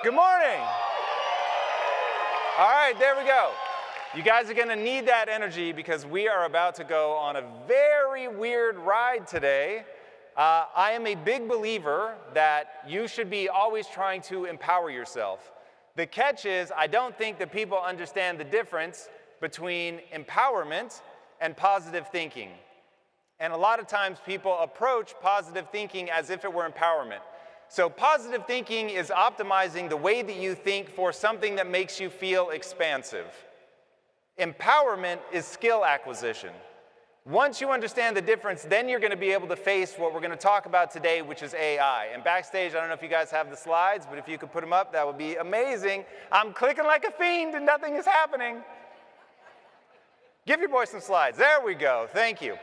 Good morning. All right, there we go. You guys are going to need that energy because we are about to go on a very weird ride today. I am a big believer that you should be always trying to empower yourself. The catch is, I don't think that people understand the difference between empowerment and positive thinking. And a lot of times people approach positive thinking as if it were empowerment. So positive thinking is optimizing the way that you think for something that makes you feel expansive. Empowerment is skill acquisition. Once you understand the difference, then you're going to be able to face what we're going to talk about today, which is AI. And backstage, I don't know if you guys have the slides, but if you could put them up, that would be amazing. I'm clicking like a fiend and nothing is happening. Give your boy some slides. There we go. Thank you.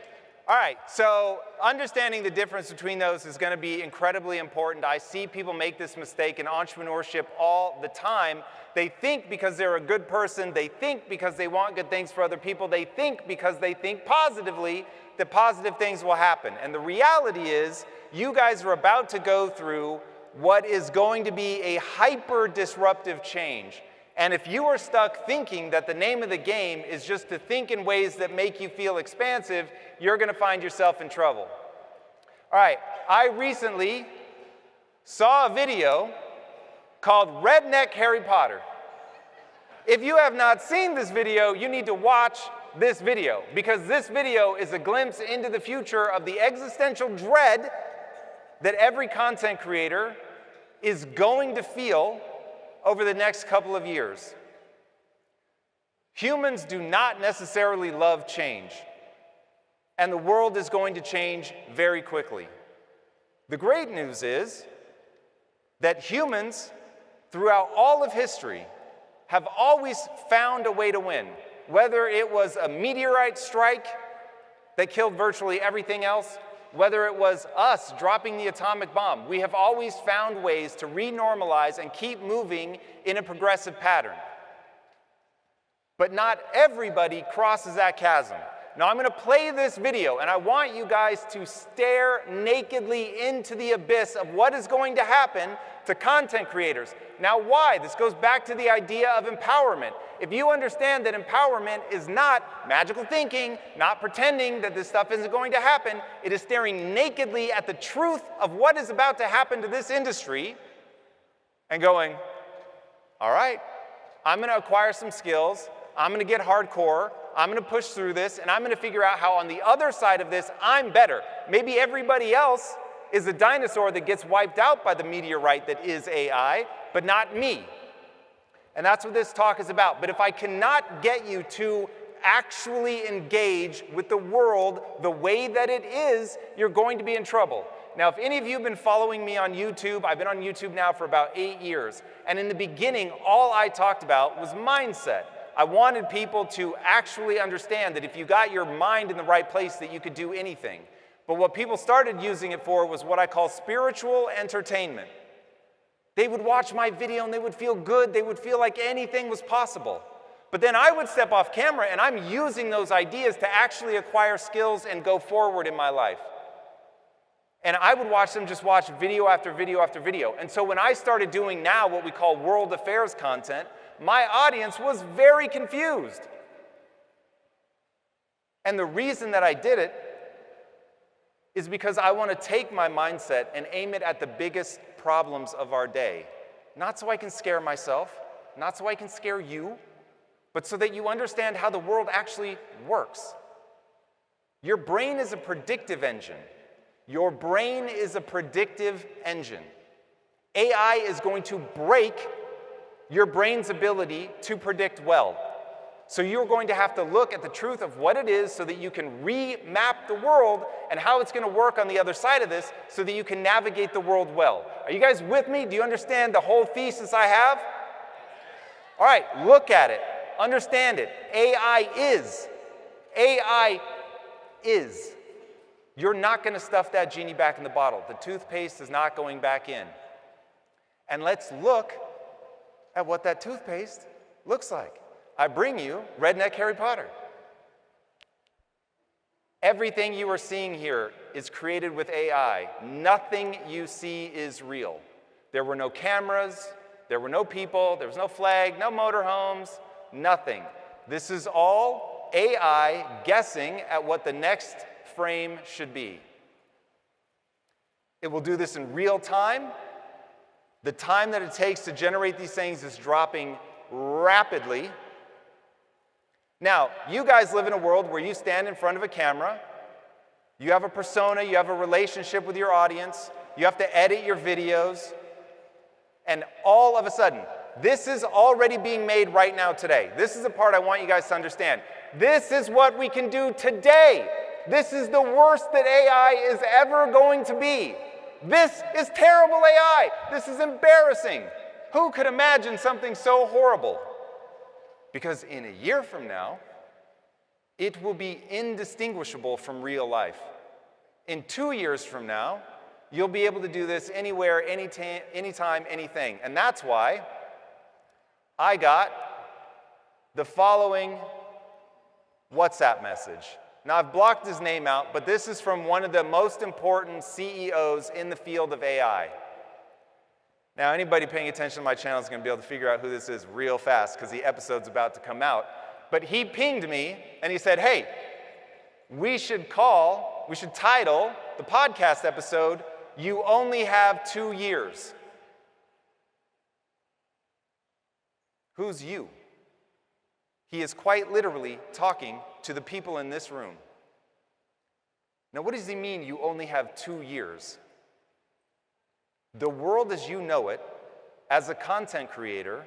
All right, so understanding the difference between those is going to be incredibly important. I see people make this mistake in entrepreneurship all the time. They think because they're a good person, they think because they want good things for other people, they think because they think positively that positive things will happen. And the reality is, you guys are about to go through what is going to be a hyper-disruptive change. And if you are stuck thinking that the name of the game is just to think in ways that make you feel expansive, you're going to find yourself in trouble. All right, I recently saw a video called Redneck Harry Potter. If you have not seen this video, you need to watch this video, because this video is a glimpse into the future of the existential dread that every content creator is going to feel over the next couple of years. Humans do not necessarily love change, and the world is going to change very quickly. The great news is that humans, throughout all of history, have always found a way to win. Whether it was a meteorite strike that killed virtually everything else, whether it was us dropping the atomic bomb, we have always found ways to renormalize and keep moving in a progressive pattern. But not everybody crosses that chasm. Now I'm going to play this video, and I want you guys to stare nakedly into the abyss of what is going to happen to content creators. Now why? This goes back to the idea of empowerment. If you understand that empowerment is not magical thinking, not pretending that this stuff isn't going to happen, it is staring nakedly at the truth of what is about to happen to this industry and going, all right, I'm going to acquire some skills, I'm going to get hardcore, I'm going to push through this, and I'm going to figure out how on the other side of this, I'm better. Maybe everybody else is a dinosaur that gets wiped out by the meteorite that is AI, but not me. And that's what this talk is about. But if I cannot get you to actually engage with the world the way that it is, you're going to be in trouble. Now, if any of you have been following me on YouTube, I've been on YouTube now for about 8 years. And in the beginning, all I talked about was mindset. I wanted people to actually understand that if you got your mind in the right place, that you could do anything. But what people started using it for was what I call spiritual entertainment. They would watch my video and they would feel good. They would feel like anything was possible. But then I would step off camera and I'm using those ideas to actually acquire skills and go forward in my life. And I would watch them just watch video after video after video. And so when I started doing now what we call world affairs content, my audience was very confused. And the reason that I did it is because I want to take my mindset and aim it at the biggest problems of our day. Not so I can scare myself, not so I can scare you, but so that you understand how the world actually works. Your brain is a predictive engine. Your brain is a predictive engine. AI is going to break your brain's ability to predict well. So you're going to have to look at the truth of what it is so that you can remap the world and how it's going to work on the other side of this so that you can navigate the world well. Are you guys with me? Do you understand the whole thesis I have? All right, look at it. Understand it. AI is. AI is. You're not going to stuff that genie back in the bottle. The toothpaste is not going back in. And let's look at what that toothpaste looks like. I bring you Redneck Harry Potter. Everything you are seeing here is created with AI. Nothing you see is real. There were no cameras, There were no people, there was no flag, no motorhomes, nothing. This is all AI guessing at what the next frame should be. It will do this in real time. The time that it takes to generate these things is dropping rapidly. Now, you guys live in a world where you stand in front of a camera, you have a persona, you have a relationship with your audience, you have to edit your videos, and all of a sudden, this is already being made right now today. This is the part I want you guys to understand. This is what we can do today. This is the worst that AI is ever going to be. This is terrible AI. This is embarrassing. Who could imagine something so horrible? Because in a year from now, it will be indistinguishable from real life. In 2 years from now, you'll be able to do this anywhere, anytime, anything. And that's why I got the following WhatsApp message. Now, I've blocked his name out, but this is from one of the most important CEOs in the field of AI. Now, anybody paying attention to my channel is going to be able to figure out who this is real fast because the episode's about to come out. But he pinged me, and he said, hey, we should title the podcast episode, You Only Have 2 Years. Who's you? He is quite literally talking to the people in this room. Now, what does he mean, you only have 2 years? The world as you know it, as a content creator,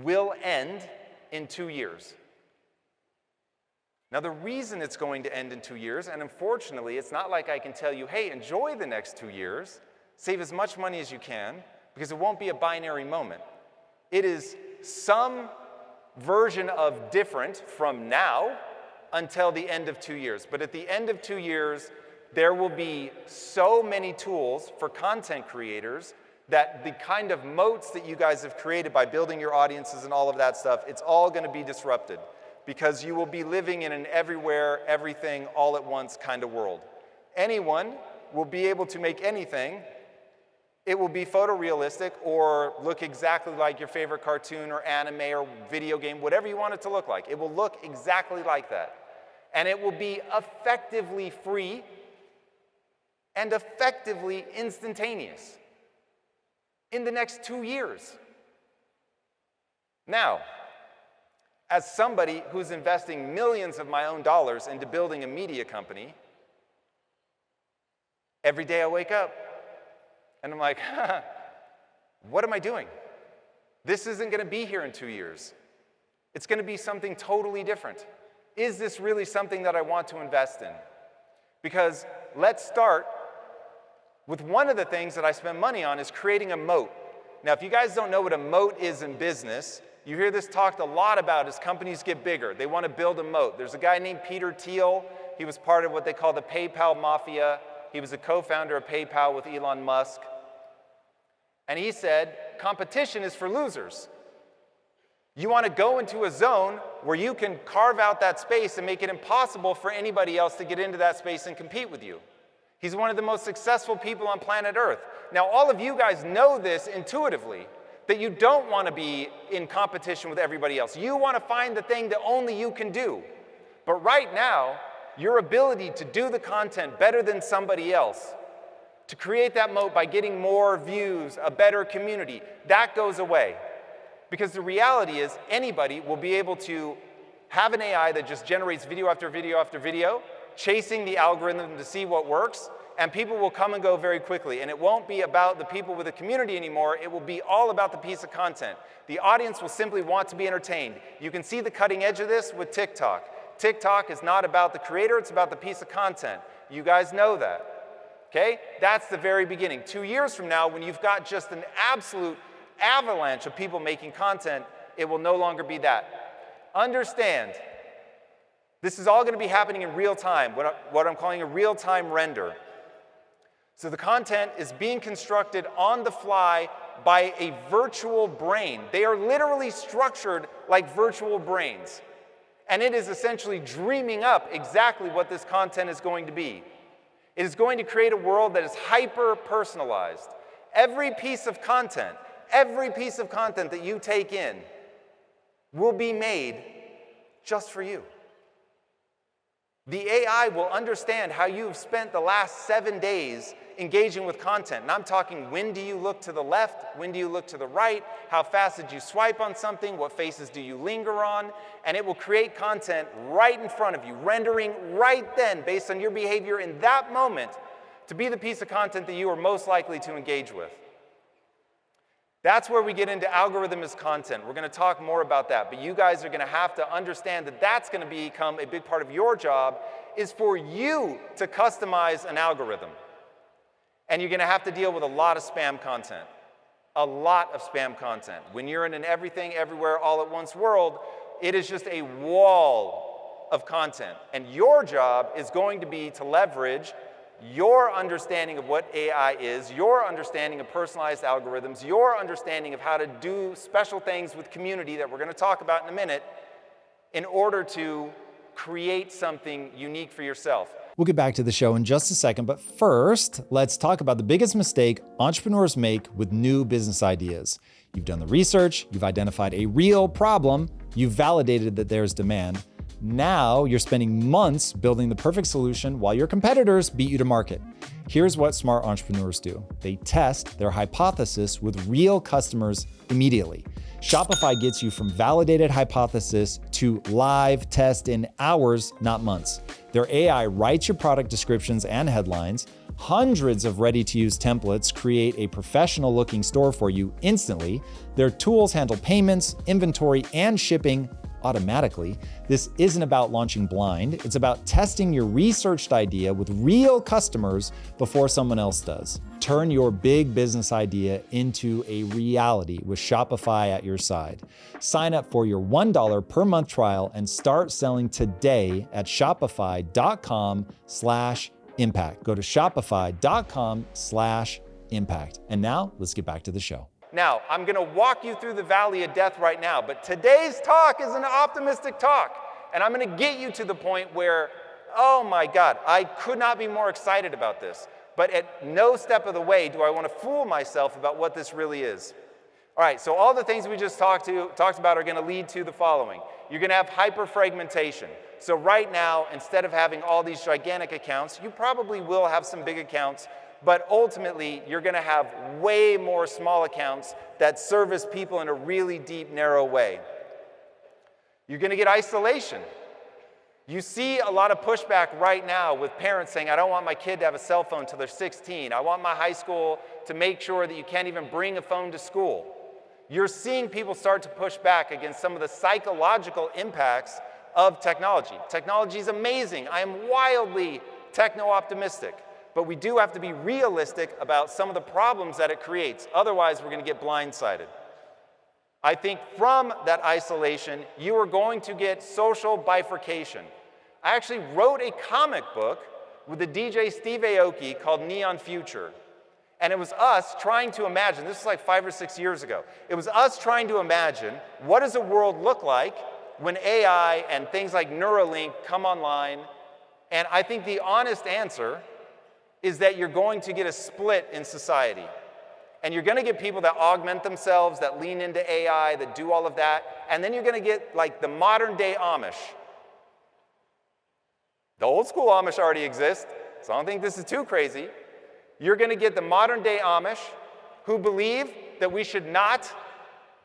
will end in 2 years. Now, the reason it's going to end in 2 years, and unfortunately, it's not like I can tell you, hey, enjoy the next 2 years, save as much money as you can, because it won't be a binary moment. It is some version of different from now until the end of 2 years. But at the end of 2 years, there will be so many tools for content creators that the kind of moats that you guys have created by building your audiences and all of that stuff, it's all going to be disrupted because you will be living in an everywhere, everything, all at once kind of world. Anyone will be able to make anything. It will be photorealistic or look exactly like your favorite cartoon or anime or video game, whatever you want it to look like. It will look exactly like that. And it will be effectively free and effectively instantaneous in the next 2 years. Now, as somebody who's investing millions of my own dollars into building a media company, every day I wake up and I'm like, what am I doing? This isn't going to be here in 2 years. It's going to be something totally different. Is this really something that I want to invest in? Because let's start with one of the things that I spend money on is creating a moat. Now, if you guys don't know what a moat is in business, you hear this talked a lot about as companies get bigger. They want to build a moat. There's a guy named Peter Thiel. He was part of what they call the PayPal Mafia. He was a co-founder of PayPal with Elon Musk. And he said, competition is for losers. You want to go into a zone where you can carve out that space and make it impossible for anybody else to get into that space and compete with you. He's one of the most successful people on planet Earth. Now, all of you guys know this intuitively, that you don't want to be in competition with everybody else. You want to find the thing that only you can do. But right now, your ability to do the content better than somebody else, to create that moat by getting more views, a better community, that goes away. Because the reality is anybody will be able to have an AI that just generates video after video after video, chasing the algorithm to see what works, and people will come and go very quickly. And it won't be about the people with the community anymore. It will be all about the piece of content. The audience will simply want to be entertained. You can see the cutting edge of this with TikTok. TikTok is not about the creator, it's about the piece of content. You guys know that. Okay? That's the very beginning. 2 years from now, when you've got just an absolute avalanche of people making content, it will no longer be that. Understand, this is all going to be happening in real time, what I'm calling a real-time render. So the content is being constructed on the fly by a virtual brain. They are literally structured like virtual brains. And it is essentially dreaming up exactly what this content is going to be. It is going to create a world that is hyper-personalized. Every piece of content every piece of content that you take in will be made just for you. The AI will understand how you've spent the last 7 days engaging with content. And I'm talking, when do you look to the left? When do you look to the right? How fast did you swipe on something? What faces do you linger on? And it will create content right in front of you, rendering right then, based on your behavior in that moment, to be the piece of content that you are most likely to engage with. That's where we get into algorithm as content. We're going to talk more about that, but you guys are going to have to understand that that's going to become a big part of your job, is for you to customize an algorithm. And you're going to have to deal with a lot of spam content. A lot of spam content. When you're in an everything, everywhere, all at once world, it is just a wall of content. And your job is going to be to leverage your understanding of what AI is, your understanding of personalized algorithms, your understanding of how to do special things with community that we're going to talk about in a minute, in order to create something unique for yourself. We'll get back to the show in just a second, but first, let's talk about the biggest mistake entrepreneurs make with new business ideas. You've done the research, you've identified a real problem, you've validated that there's demand. Now you're spending months building the perfect solution while your competitors beat you to market. Here's what smart entrepreneurs do. They test their hypothesis with real customers immediately. Shopify gets you from validated hypothesis to live test in hours, not months. Their AI writes your product descriptions and headlines. Hundreds of ready-to-use templates create a professional-looking store for you instantly. Their tools handle payments, inventory, and shipping automatically. This isn't about launching blind. It's about testing your researched idea with real customers before someone else does. Turn your big business idea into a reality with Shopify at your side. Sign up for your $1 per month trial and start selling today at shopify.com/impact. Go to shopify.com/impact. And now let's get back to the show. Now, I'm going to walk you through the valley of death right now, but today's talk is an optimistic talk. And I'm going to get you to the point where, oh my God, I could not be more excited about this. But at no step of the way do I want to fool myself about what this really is. All right, so all the things we just talked about are going to lead to the following. You're going to have hyper-fragmentation. So right now, instead of having all these gigantic accounts, you probably will have some big accounts, but ultimately, you're going to have way more small accounts that service people in a really deep, narrow way. You're going to get isolation. You see a lot of pushback right now with parents saying, I don't want my kid to have a cell phone until they're 16. I want my high school to make sure that you can't even bring a phone to school. You're seeing people start to push back against some of the psychological impacts of technology. Technology is amazing. I am wildly techno-optimistic. But we do have to be realistic about some of the problems that it creates. Otherwise, we're going to get blindsided. I think from that isolation, you are going to get social bifurcation. I actually wrote a comic book with the DJ Steve Aoki called Neon Future. And it was us trying to imagine, this was like 5 or 6 years ago, it was us trying to imagine what does a world look like when AI and things like Neuralink come online. And I think the honest answer is that you're going to get a split in society. And you're going to get people that augment themselves, that lean into AI, that do all of that. And then you're going to get like the modern day Amish. The old school Amish already exist, so I don't think this is too crazy. You're going to get the modern day Amish who believe that we should not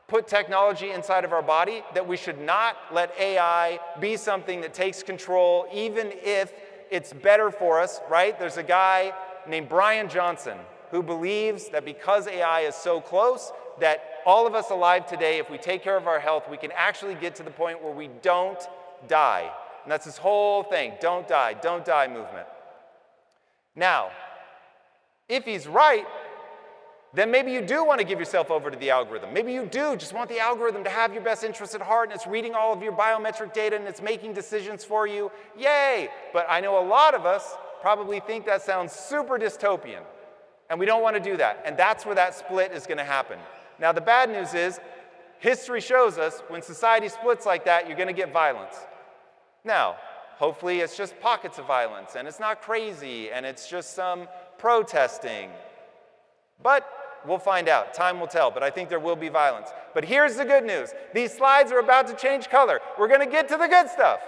put technology inside of our body, that we should not let AI be something that takes control, even if it's better for us, right? There's a guy named Brian Johnson who believes that because AI is so close, that all of us alive today, if we take care of our health, we can actually get to the point where we don't die. And that's this whole thing, don't die movement. Now, if he's right, then maybe you do want to give yourself over to the algorithm. Maybe you do just want the algorithm to have your best interests at heart, and it's reading all of your biometric data, and it's making decisions for you. Yay! But I know a lot of us probably think that sounds super dystopian, and we don't want to do that. And that's where that split is going to happen. Now, the bad news is, history shows us when society splits like that, you're going to get violence. Now, hopefully it's just pockets of violence, and it's not crazy, and it's just some protesting. But We'll find out. Time will tell, but I think there will be violence. But here's the good news. These slides are about to change color. We're going to get to the good stuff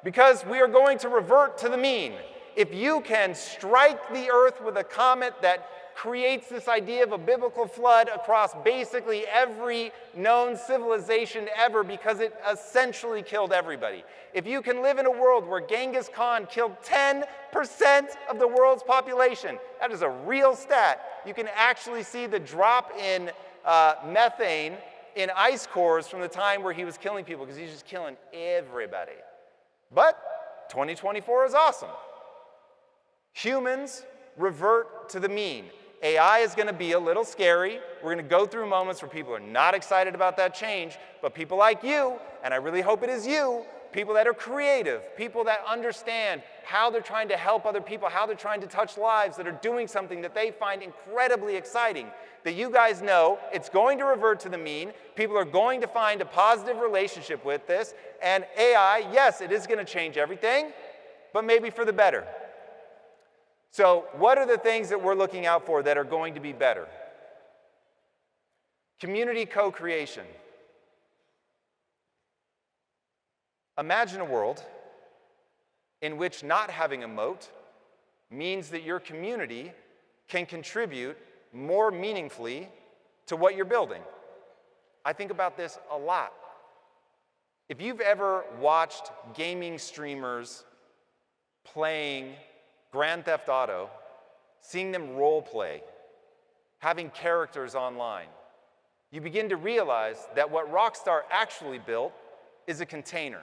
because we are going to revert to the mean. If you can strike the earth with a comet that creates this idea of a biblical flood across basically every known civilization ever because it essentially killed everybody. If you can live in a world where Genghis Khan killed 10% of the world's population, that is a real stat. You can actually see the drop in methane in ice cores from the time where he was killing people because he's just killing everybody. But 2024 is awesome. Humans revert to the mean. AI is going to be a little scary. We're going to go through moments where people are not excited about that change, but people like you, and I really hope it is you, people that are creative, people that understand how they're trying to help other people, how they're trying to touch lives, that are doing something that they find incredibly exciting, that you guys know it's going to revert to the mean. People are going to find a positive relationship with this, and AI, yes, it is going to change everything, but maybe for the better. So what are the things that we're looking out for that are going to be better? Community co-creation. Imagine a world in which not having a moat means that your community can contribute more meaningfully to what you're building. I think about this a lot. If you've ever watched gaming streamers playing Grand Theft Auto, seeing them role play, having characters online, you begin to realize that what Rockstar actually built is a container.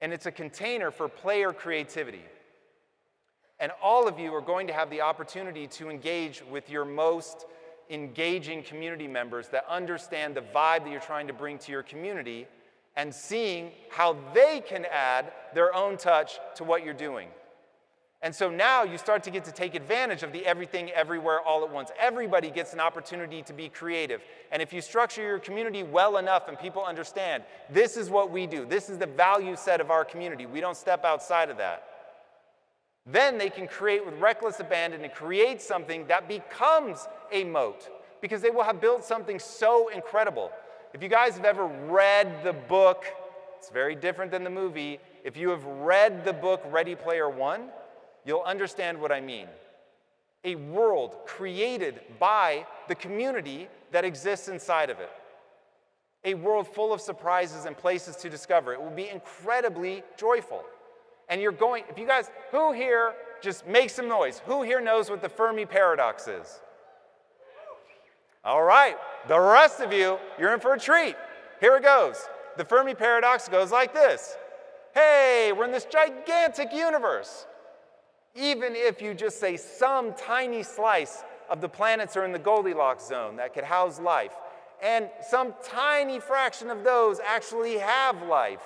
And it's a container for player creativity. And all of you are going to have the opportunity to engage with your most engaging community members that understand the vibe that you're trying to bring to your community and seeing how they can add their own touch to what you're doing. And so now you start to get to take advantage of the everything, everywhere, all at once. Everybody gets an opportunity to be creative. And if you structure your community well enough and people understand, this is what we do, this is the value set of our community, we don't step outside of that, then they can create with reckless abandon and create something that becomes a moat because they will have built something so incredible. If you guys have ever read the book, it's very different than the movie. If you have read the book Ready Player One, you'll understand what I mean. A world created by the community that exists inside of it. A world full of surprises and places to discover. It will be incredibly joyful. And you're going, if you guys, who here, just make some noise. Who here knows what the Fermi paradox is? All right, the rest of you, you're in for a treat. Here it goes. The Fermi paradox goes like this. Hey, we're in this gigantic universe. Even if you just say some tiny slice of the planets are in the Goldilocks zone that could house life, and some tiny fraction of those actually have life,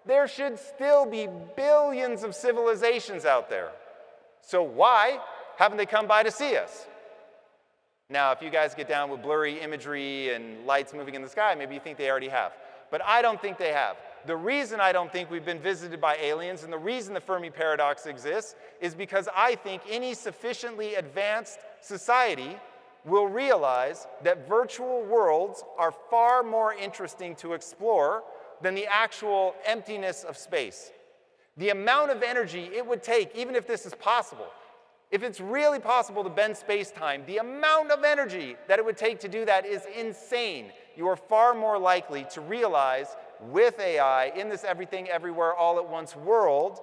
there should still be billions of civilizations out there. So why haven't they come by to see us? Now, if you guys get down with blurry imagery and lights moving in the sky, maybe you think they already have. But I don't think they have. The reason I don't think we've been visited by aliens and the reason the Fermi paradox exists is because I think any sufficiently advanced society will realize that virtual worlds are far more interesting to explore than the actual emptiness of space. The amount of energy it would take, even if this is possible, if it's really possible to bend space-time, the amount of energy that it would take to do that is insane. You are far more likely to realize with AI in this everything, everywhere, all at once world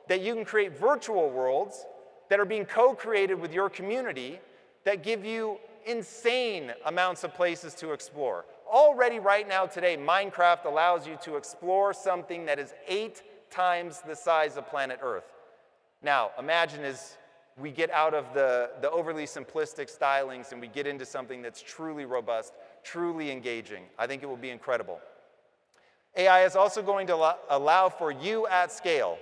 that you can create virtual worlds that are being co-created with your community that give you insane amounts of places to explore. Already right now today, Minecraft allows you to explore something that is 8 times the size of planet Earth. Now, imagine as we get out of the overly simplistic stylings and we get into something that's truly robust, truly engaging. I think it will be incredible. AI is also going to allow for you at scale.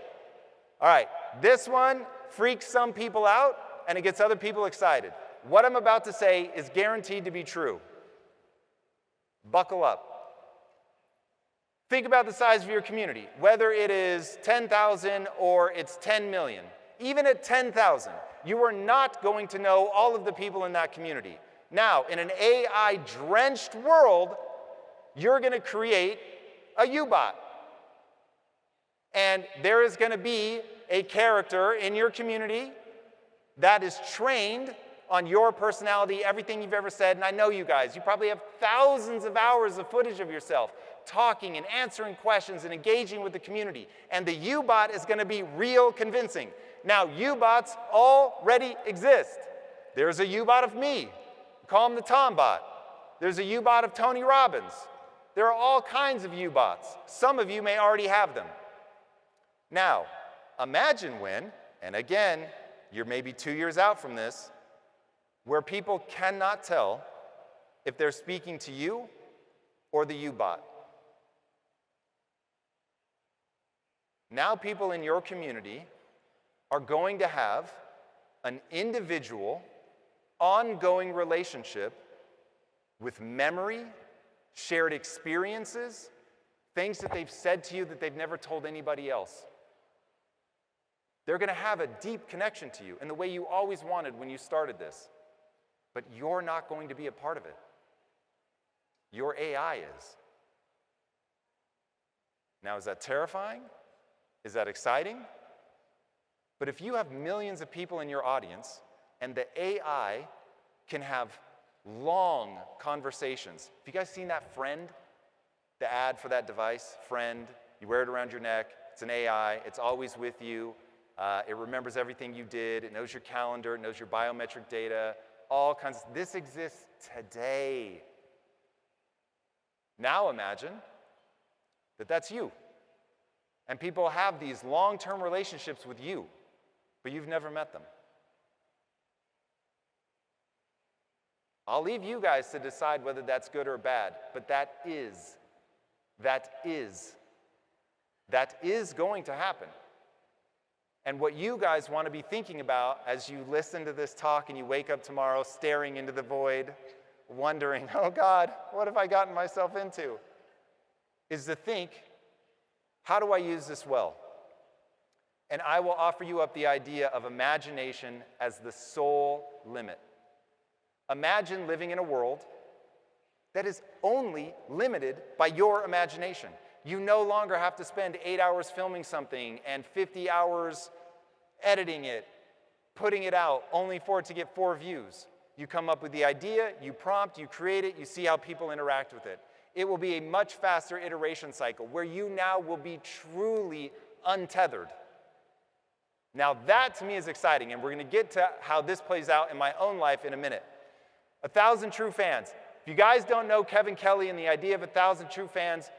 All right, this one freaks some people out and it gets other people excited. What I'm about to say is guaranteed to be true. Buckle up. Think about the size of your community, whether it is 10,000 or it's 10 million. Even at 10,000, you are not going to know all of the people in that community. Now, in an AI-drenched world, you're going to create a U-bot. And there is going to be a character in your community that is trained on your personality, everything you've ever said. And I know you guys, you probably have thousands of hours of footage of yourself talking and answering questions and engaging with the community. And the U-bot is going to be real convincing. Now, U-bots already exist. There's a U-bot of me. Call him the Tom bot. There's a U-bot of Tony Robbins. There are all kinds of U-bots. Some of you may already have them. Now, imagine when, and again, you're maybe 2 years out from this, where people cannot tell if they're speaking to you or the U-bot. Now people in your community are going to have an individual, ongoing relationship with memory, shared experiences, things that they've said to you that they've never told anybody else. They're going to have a deep connection to you in the way you always wanted when you started this. But you're not going to be a part of it. Your AI is. Now, is that terrifying? Is that exciting? But if you have millions of people in your audience and the AI can have long conversations. Have you guys seen that Friend? The ad for that device, Friend. You wear it around your neck. It's an AI. It's always with you. It remembers everything you did. It knows your calendar. It knows your biometric data. All kinds of, this exists today. Now imagine that that's you. And people have these long-term relationships with you, but you've never met them. I'll leave you guys to decide whether that's good or bad, but that is going to happen. And what you guys want to be thinking about as you listen to this talk and you wake up tomorrow staring into the void, wondering, oh God, what have I gotten myself into? Is to think, how do I use this well? And I will offer you up the idea of imagination as the sole limit. Imagine living in a world that is only limited by your imagination. You no longer have to spend 8 hours filming something and 50 hours editing it, putting it out, only for it to get 4 views. You come up with the idea, you prompt, you create it, you see how people interact with it. It will be a much faster iteration cycle where you now will be truly untethered. Now that to me is exciting, and we're going to get to how this plays out in my own life in a minute. 1,000 True Fans. If you guys don't know Kevin Kelly and the idea of 1,000 True Fans,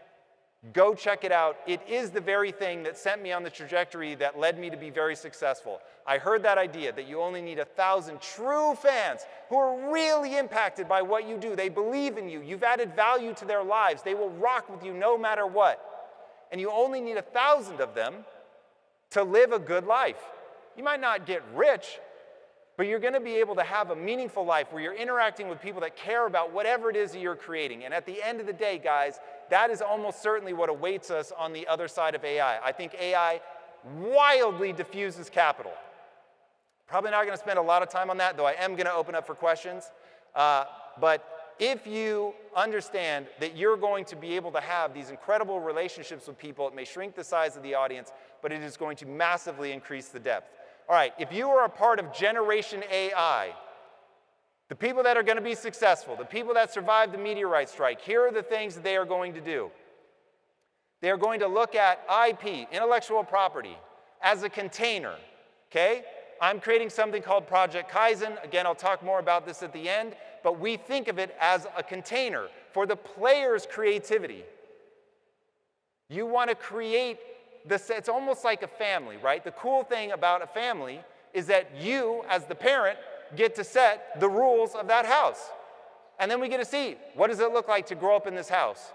go check it out. It is the very thing that sent me on the trajectory that led me to be very successful. I heard that idea that you only need 1,000 true fans who are really impacted by what you do. They believe in you. You've added value to their lives. They will rock with you no matter what. And you only need 1,000 of them to live a good life. You might not get rich, but you're going to be able to have a meaningful life where you're interacting with people that care about whatever it is that you're creating. And at the end of the day, guys, that is almost certainly what awaits us on the other side of AI. I think AI wildly diffuses capital. Probably not going to spend a lot of time on that, though I am going to open up for questions. But if you understand that you're going to be able to have these incredible relationships with people, it may shrink the size of the audience, but it is going to massively increase the depth. All right, if you are a part of Generation AI, the people that are going to be successful, the people that survived the meteorite strike, here are the things that they are going to do. They are going to look at IP, intellectual property, as a container, okay? I'm creating something called Project Kaizen. Again, I'll talk more about this at the end, but we think of it as a container for the player's creativity. You want to create this, it's almost like a family, right? The cool thing about a family is that you, as the parent, get to set the rules of that house. And then we get to see, what does it look like to grow up in this house?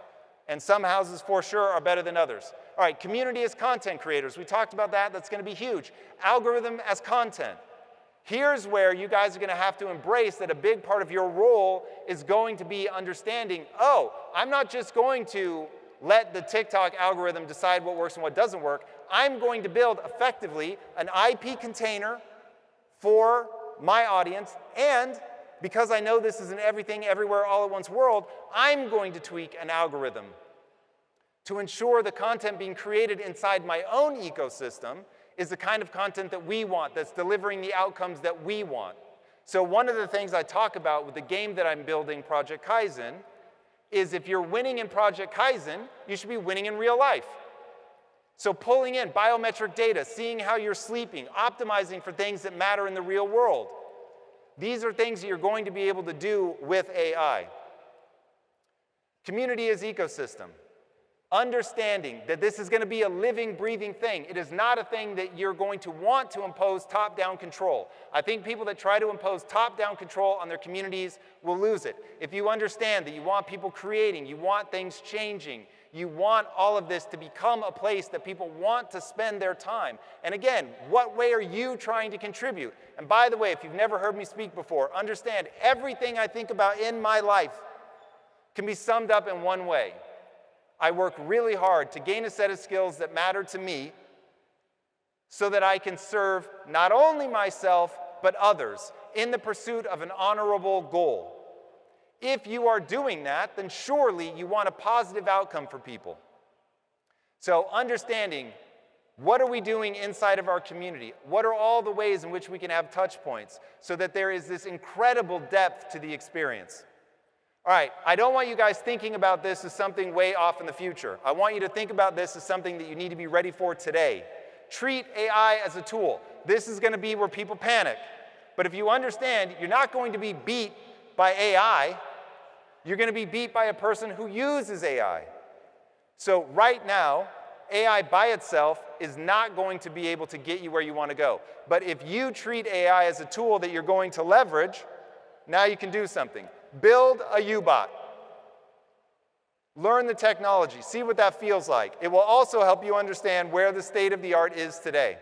And some houses, for sure, are better than others. All right, community as content creators. We talked about that. That's going to be huge. Algorithm as content. Here's where you guys are going to have to embrace that a big part of your role is going to be understanding, oh, I'm not just going to let the TikTok algorithm decide what works and what doesn't work. I'm going to build effectively an IP container for my audience, and because I know this is an everything, everywhere, all at once world, I'm going to tweak an algorithm to ensure the content being created inside my own ecosystem is the kind of content that we want, that's delivering the outcomes that we want. So one of the things I talk about with the game that I'm building, Project Kaizen, is if you're winning in Project Kaizen, you should be winning in real life. So pulling in biometric data, seeing how you're sleeping, optimizing for things that matter in the real world. These are things that you're going to be able to do with AI. Community as ecosystem. Understanding that this is going to be a living, breathing thing. It is not a thing that you're going to want to impose top-down control. I think people that try to impose top-down control on their communities will lose it. If you understand that you want people creating, you want things changing, you want all of this to become a place that people want to spend their time. And again, what way are you trying to contribute? And by the way, if you've never heard me speak before, understand everything I think about in my life can be summed up in one way. I work really hard to gain a set of skills that matter to me so that I can serve not only myself, but others in the pursuit of an honorable goal. If you are doing that, then surely you want a positive outcome for people. So understanding what are we doing inside of our community? What are all the ways in which we can have touch points so that there is this incredible depth to the experience? All right, I don't want you guys thinking about this as something way off in the future. I want you to think about this as something that you need to be ready for today. Treat AI as a tool. This is going to be where people panic. But if you understand, you're not going to be beat by AI. You're going to be beat by a person who uses AI. So right now, AI by itself is not going to be able to get you where you want to go. But if you treat AI as a tool that you're going to leverage, now you can do something. Build a U-bot. Learn the technology. See what that feels like. It will also help you understand where the state of the art is today.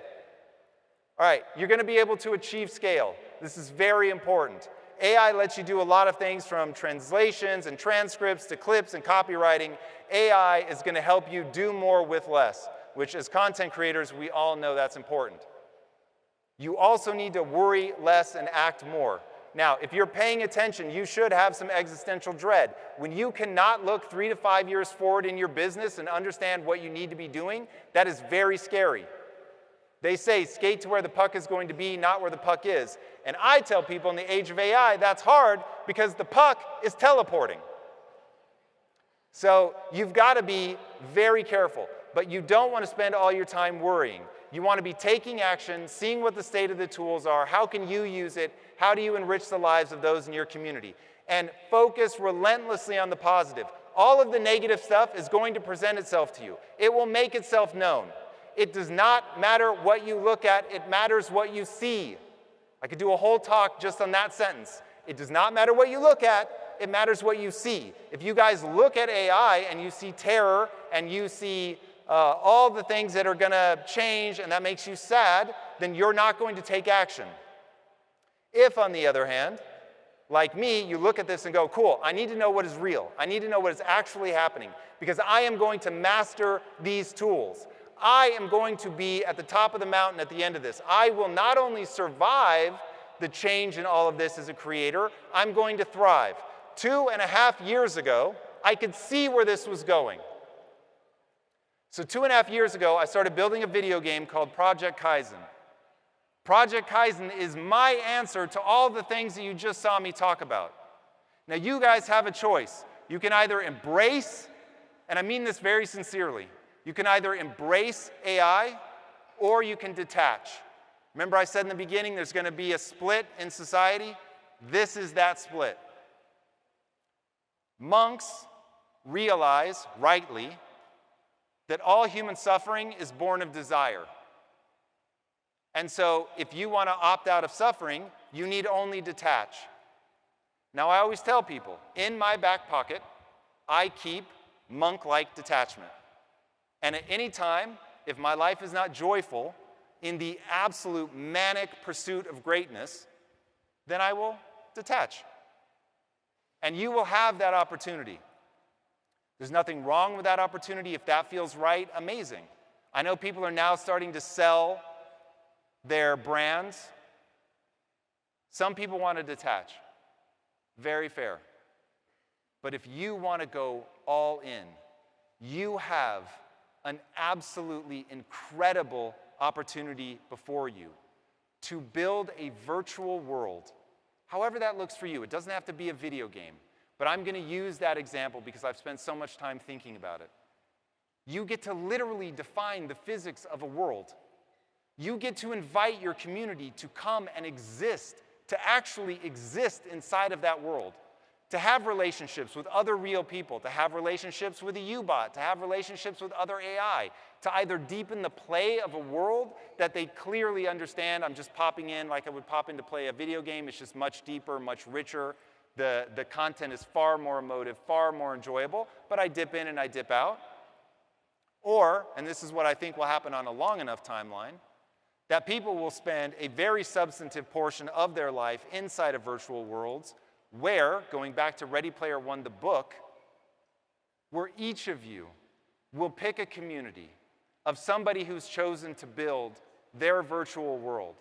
All right, you're going to be able to achieve scale. This is very important. AI lets you do a lot of things from translations and transcripts to clips and copywriting. AI is going to help you do more with less, which as content creators, we all know that's important. You also need to worry less and act more. Now, if you're paying attention, you should have some existential dread. When you cannot look 3 to 5 years forward in your business and understand what you need to be doing, that is very scary. They say, skate to where the puck is going to be, not where the puck is. And I tell people in the age of AI, that's hard because the puck is teleporting. So you've got to be very careful. But you don't want to spend all your time worrying. You want to be taking action, seeing what the state of the tools are, how can you use it, how do you enrich the lives of those in your community, and focus relentlessly on the positive. All of the negative stuff is going to present itself to you. It will make itself known. It does not matter what you look at, it matters what you see. I could do a whole talk just on that sentence. It does not matter what you look at, it matters what you see. If you guys look at AI and you see terror and you see all the things that are going to change and that makes you sad, then you're not going to take action. If, on the other hand, like me, you look at this and go, cool, I need to know what is real. I need to know what is actually happening because I am going to master these tools. I am going to be at the top of the mountain at the end of this. I will not only survive the change in all of this as a creator, I'm going to thrive. 2.5 years ago, I could see where this was going. So 2.5 years ago, I started building a video game called Project Kaizen. Project Kaizen is my answer to all the things that you just saw me talk about. Now, you guys have a choice. You can either embrace, and I mean this very sincerely, you can either embrace AI or you can detach. Remember I said in the beginning there's going to be a split in society? This is that split. Monks realize, rightly, that all human suffering is born of desire. And so if you want to opt out of suffering, you need only detach. Now I always tell people, in my back pocket, I keep monk-like detachment. And at any time, if my life is not joyful in the absolute manic pursuit of greatness, then I will detach. And you will have that opportunity. There's nothing wrong with that opportunity. If that feels right, amazing. I know people are now starting to sell their brands. Some people want to detach. Very fair. But if you want to go all in, you have an absolutely incredible opportunity before you to build a virtual world, however that looks for you. It doesn't have to be a video game, but I'm going to use that example because I've spent so much time thinking about it. You get to literally define the physics of a world. You get to invite your community to come and exist, to actually exist inside of that world, to have relationships with other real people, to have relationships with a U-bot, to have relationships with other AI, to either deepen the play of a world that they clearly understand. I'm just popping in like I would pop in to play a video game. It's just much deeper, much richer. The content is far more emotive, far more enjoyable, but I dip in and I dip out. Or, and this is what I think will happen on a long enough timeline, that people will spend a very substantive portion of their life inside of virtual worlds where, going back to Ready Player One, the book, where each of you will pick a community of somebody who's chosen to build their virtual world.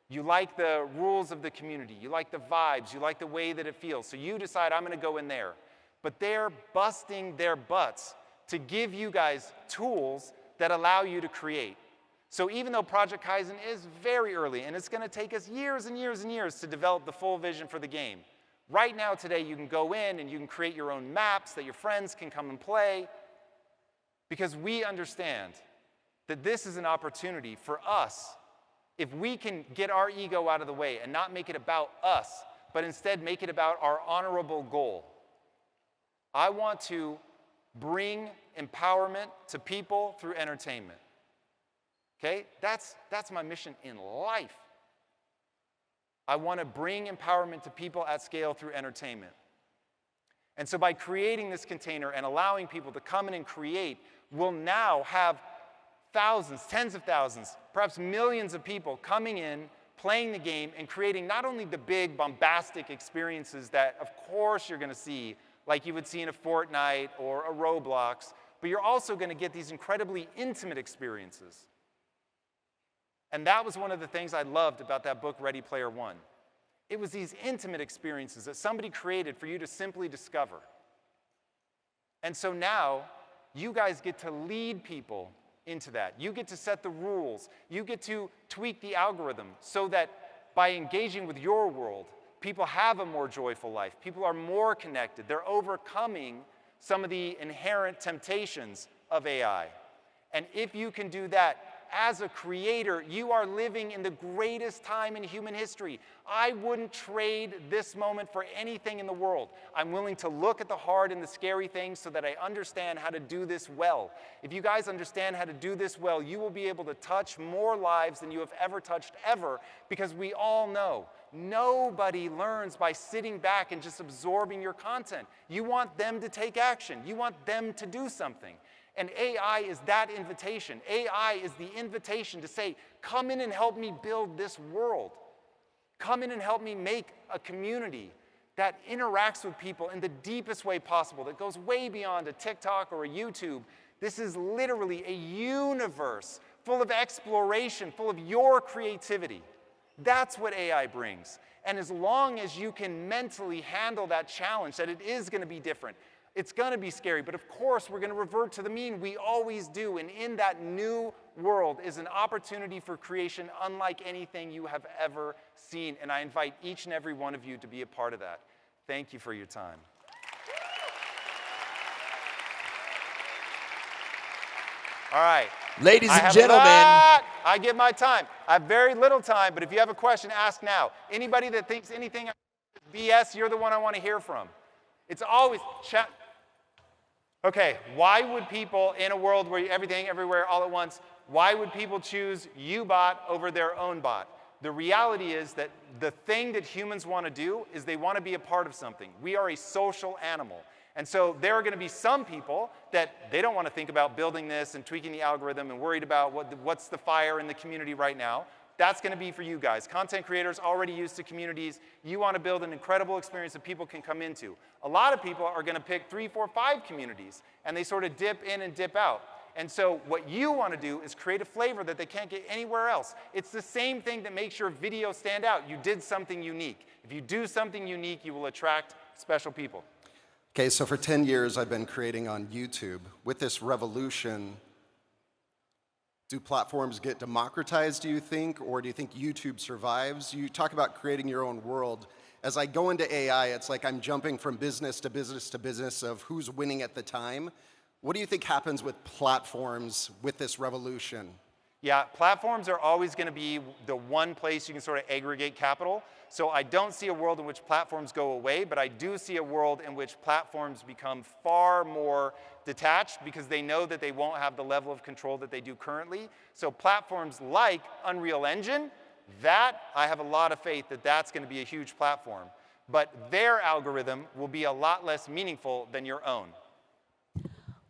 You like the rules of the community, you like the vibes, you like the way that it feels, so you decide, I'm going to go in there. But they're busting their butts to give you guys tools that allow you to create. So even though Project Kaizen is very early, and it's going to take us years and years and years to develop the full vision for the game, right now today you can go in and you can create your own maps that your friends can come and play, because we understand that this is an opportunity for us, if we can get our ego out of the way and not make it about us, but instead make it about our honorable goal. I want to bring empowerment to people through entertainment. Okay? That's my mission in life. I want to bring empowerment to people at scale through entertainment. And so by creating this container and allowing people to come in and create, we'll now have thousands, tens of thousands, perhaps millions of people coming in, playing the game, and creating not only the big, bombastic experiences that, of course, you're going to see, like you would see in a Fortnite or a Roblox, but you're also going to get these incredibly intimate experiences. And that was one of the things I loved about that book, Ready Player One. It was these intimate experiences that somebody created for you to simply discover. And so now, you guys get to lead people into that. You get to set the rules. You get to tweak the algorithm so that by engaging with your world, people have a more joyful life. People are more connected. They're overcoming some of the inherent temptations of AI. And if you can do that, as a creator, you are living in the greatest time in human history. I wouldn't trade this moment for anything in the world. I'm willing to look at the hard and the scary things so that I understand how to do this well. If you guys understand how to do this well, you will be able to touch more lives than you have ever touched ever, because we all know nobody learns by sitting back and just absorbing your content. You want them to take action. You want them to do something. And AI is that invitation. AI is the invitation to say, come in and help me build this world. Come in and help me make a community that interacts with people in the deepest way possible, that goes way beyond a TikTok or a YouTube. This is literally a universe full of exploration, full of your creativity. That's what AI brings. And as long as you can mentally handle that challenge, that it is going to be different, it's going to be scary, but of course we're going to revert to the mean. We always do, and in that new world is an opportunity for creation unlike anything you have ever seen, and I invite each and every one of you to be a part of that. Thank you for your time. All right. Ladies and gentlemen. I give my time. I have very little time, but if you have a question, ask now. Anybody that thinks anything is BS, you're the one I want to hear from. It's always chat. Okay, why would people in a world where everything, everywhere, all at once, why would people choose U-bot over their own bot? The reality is that the thing that humans want to do is they want to be a part of something. We are a social animal. And so there are going to be some people that they don't want to think about building this and tweaking the algorithm and worried about what's the fire in the community right now. That's going to be for you guys. Content creators already used to communities. You want to build an incredible experience that people can come into. A lot of people are going to pick 3, 4, 5 communities, and they sort of dip in and dip out. And so what you want to do is create a flavor that they can't get anywhere else. It's the same thing that makes your video stand out. You did something unique. If you do something unique, you will attract special people. Okay, so for 10 years, I've been creating on YouTube. With this revolution, do platforms get democratized, do you think, or do you think YouTube survives? You talk about creating your own world. As I go into AI, it's like I'm jumping from business to business to business of who's winning at the time. What do you think happens with platforms with this revolution? Yeah, platforms are always going to be the one place you can sort of aggregate capital. So I don't see a world in which platforms go away, but I do see a world in which platforms become far more detached because they know that they won't have the level of control that they do currently. So platforms like Unreal Engine, that I have a lot of faith that that's going to be a huge platform. But their algorithm will be a lot less meaningful than your own.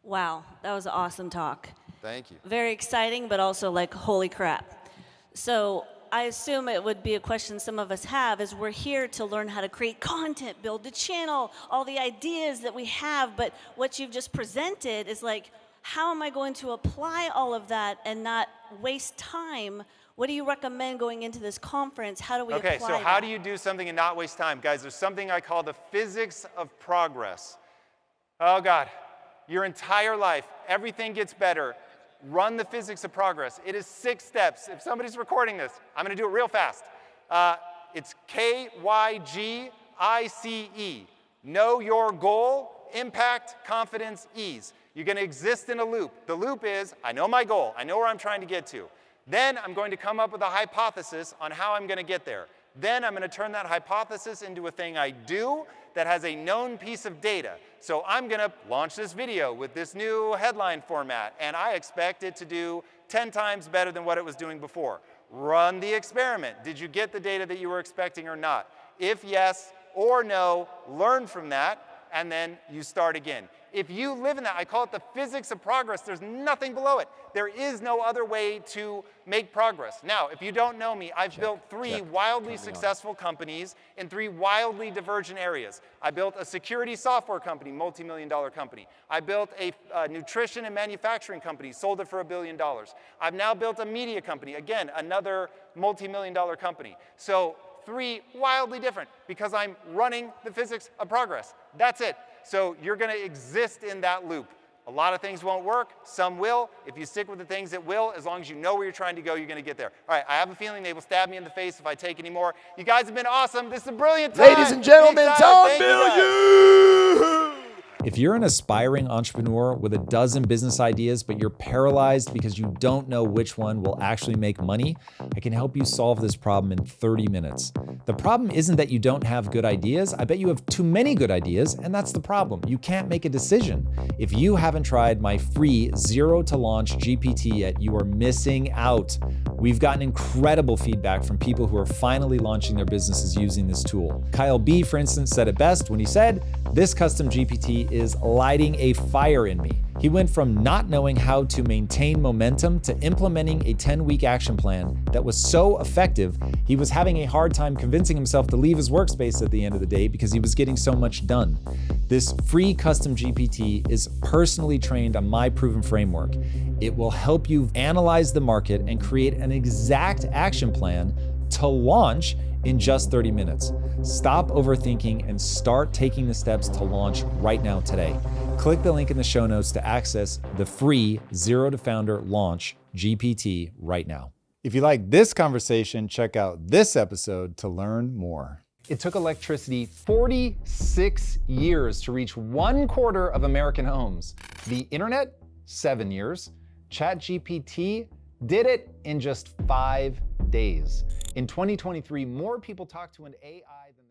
Wow, that was an awesome talk. Thank you. Very exciting, but also like, holy crap. So I assume it would be a question some of us have is we're here to learn how to create content, build a channel, all the ideas that we have, but what you've just presented is like, how am I going to apply all of that and not waste time? What do you recommend going into this conference? How do we apply that? Okay, so how do you do something and not waste time? Guys, there's something I call the physics of progress. Oh God, your entire life, everything gets better. Run the physics of progress. It is 6 steps. If somebody's recording this, I'm going to do it real fast. It's KYGICE. Know your goal, impact, confidence, ease. You're going to exist in a loop. The loop is, I know my goal. I know where I'm trying to get to. Then I'm going to come up with a hypothesis on how I'm going to get there. Then I'm going to turn that hypothesis into a thing I do that has a known piece of data. So I'm going to launch this video with this new headline format, and I expect it to do 10 times better than what it was doing before. Run the experiment. Did you get the data that you were expecting or not? If yes or no, learn from that, and then you start again. If you live in that, I call it the physics of progress. There's nothing below it. There is no other way to make progress. Now, if you don't know me, I've built 3 wildly successful companies in 3 wildly divergent areas. I built a security software company, multi-million-dollar company. I built a nutrition and manufacturing company, sold it for $1 billion. I've now built a media company, again, another multi-million-dollar company. So 3 wildly different because I'm running the physics of progress. That's it. So you're going to exist in that loop. A lot of things won't work. Some will. If you stick with the things that will, as long as you know where you're trying to go, you're going to get there. All right, I have a feeling they will stab me in the face if I take any more. You guys have been awesome. This is a brilliant time. Ladies and gentlemen, Tom Bilyeu! If you're an aspiring entrepreneur with a dozen business ideas, but you're paralyzed because you don't know which one will actually make money, I can help you solve this problem in 30 minutes. The problem isn't that you don't have good ideas. I bet you have too many good ideas, and that's the problem. You can't make a decision. If you haven't tried my free Zero to Launch GPT yet, you are missing out. We've gotten incredible feedback from people who are finally launching their businesses using this tool. Kyle B, for instance, said it best when he said, "This custom GPT is lighting a fire in me." He went from not knowing how to maintain momentum to implementing a 10-week action plan that was so effective, he was having a hard time convincing himself to leave his workspace at the end of the day because he was getting so much done. This free custom GPT is personally trained on my proven framework. It will help you analyze the market and create an exact action plan to launch in just 30 minutes. Stop overthinking and start taking the steps to launch right now today. Click the link in the show notes to access the free Zero to Founder Launch GPT right now. If you like this conversation, check out this episode to learn more. It took electricity 46 years to reach 1/4 of American homes. The internet, 7 years. ChatGPT did it in just 5 days. In 2023, more people talk to an AI than